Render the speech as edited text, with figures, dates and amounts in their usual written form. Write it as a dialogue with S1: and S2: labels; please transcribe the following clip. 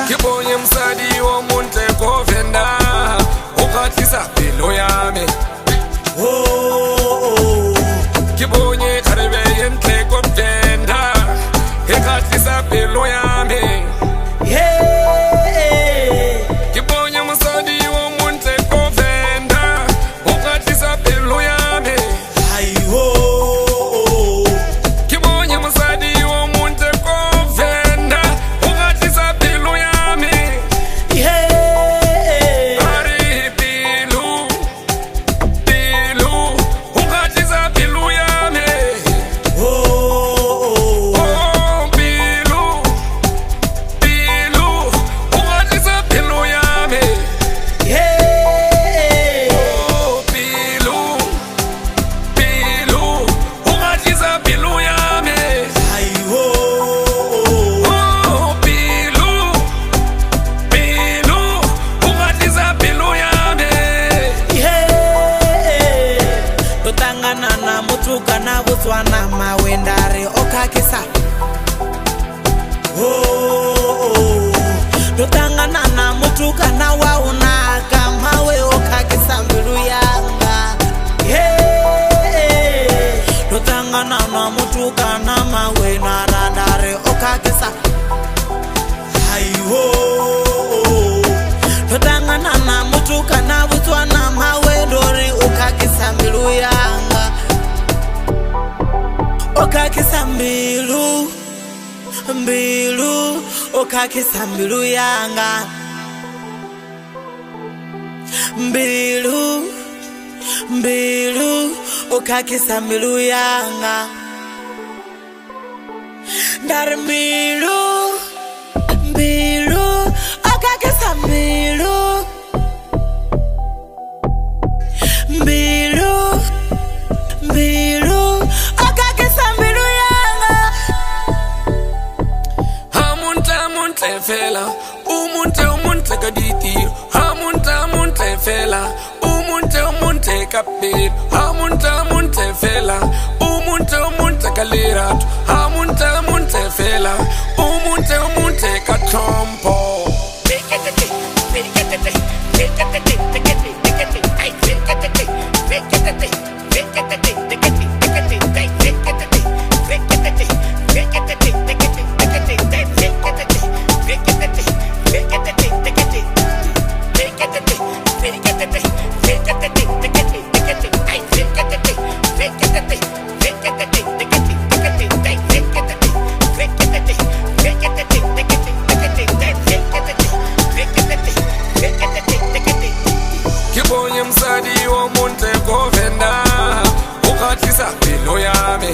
S1: Kibonye msadi womuntu egovenda ukhathisa impilo yami. Kibonye kharebe yenhle komdenda ekhathisa impilo yami. Kibonye msadi womuntu egovenda ukhathisa impilo yami. Kibonye msadi womuntu egovenda ukhathisa impilo yami. Ari pilu ukhathisa impilo yami. Oh pilu ukhathisa impilo yami. Oh pilu ukhathisa impilo yami. Oh pilu ukhathisa impilo yami.
S2: Totangana na mutuka na Botswana mawendare okakisa. Totangana na mutuka na waunaka mawe okakisa mbilu yanga. Totangana na mutuka na mawe narandare okakisa. Totangana na mutuka na Botswana mawe ndori okakisa mbilu yanga. Okakisa mbilu okakisa mbilu yanga. Mbilu okakisa mbilu yanga. Ndari mbilu okakisa mbilu okakisa mbilu yanga.
S1: Hamunte fela umunte kaditi. Hamunte fela umunte kapir. Hamunte fela umunte kaliratu. Hamunte fela umunte katrompo. Kibonye msadi womuntu egovenda ukhathisa impilo yami.